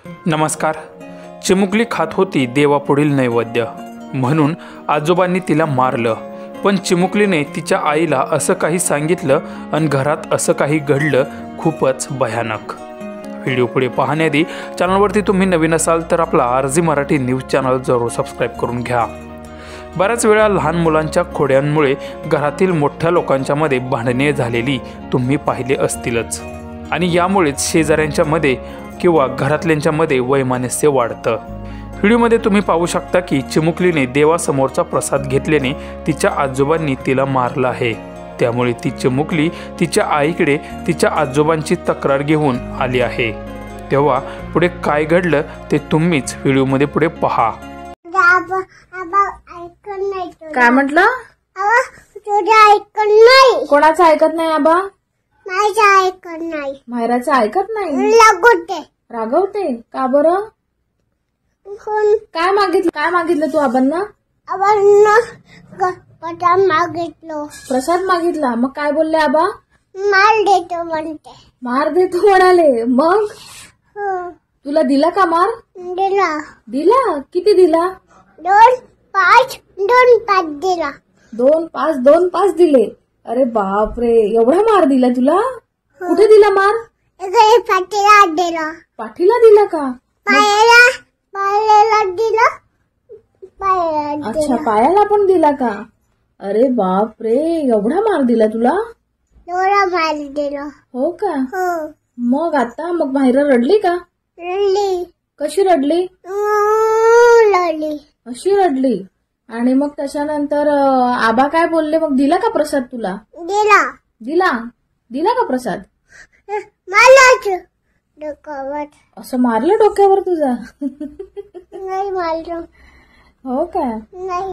नमस्कार. चिमुकली खात होती देवापुढील नैवेद्य, म्हणून आजोबांनी तिला मारलं. पण चिमुकलीने तिच्या आईला असं काही सांगितलं आणि घरात असं काही घडलं. खूपच भयानक. व्हिडिओ पुढे पाहण्याआधी चॅनलवरती तुम्ही नवीन असाल तर आपला RG मराठी न्यूज चॅनल जरूर सबस्क्राईब करून घ्या. बऱ्याच वेळा लहान मुलांच्या खोड्यांमुळे घरातील मोठ्या लोकांच्या मध्ये भांडणे झालेली तुम्ही पाहिले असतीलच, आणि यामुळेच शेजाऱ्यांच्या मध्ये किंवा घरातल्यांच्या मध्ये वैमनस्य वाढतं. व्हिडिओमध्ये तुम्ही पाहू शकता की चिमुकलीने देवासमोरचा प्रसाद घेतल्याने तिच्या आजोबांनी तिला मारलं आहे. त्यामुळे ती चिमुकली तिच्या आईकडे तिच्या आजोबांची तक्रार घेऊन आली आहे. तेव्हा पुढे काय घडलं ते तुम्हीच व्हिडिओमध्ये पुढे पहा. काय म्हटलं? कोणाचं ऐकत नाही आबा? ऐकत नाही. मायराचं ऐकत नाही. रागवते का बरं? काय मागितलं तू आबांना? प्रसाद मागितला. मग काय बोलले आबा? मार देतो म्हणते. मार देतो म्हणाले. मग तुला दिला का मार? दिला. किती दिला? 2-5 दिला. 2-5 दिले. अरे बापरे, एवढा मार दिला तुला? कुठे दिला मार? पाठीला दिला. पाठीला दिला का? पायाला दिला. अच्छा, पायाला पण दिला का? अरे बापरे, एवढा मार दिला तुला? एवढा मार दिला. हो का? हो. मग आता मायरा रडली का? रडली. कशी रडली? रडली. अशी रडली. आणि मग त्याच्यानंतर आबा काय बोलले? मग दिला का प्रसाद तुला? दिला का प्रसाद? मारलाच डोक्यावर. असं मारलं डोक्यावर तुझा? नाही मारलं. हो का? नाही.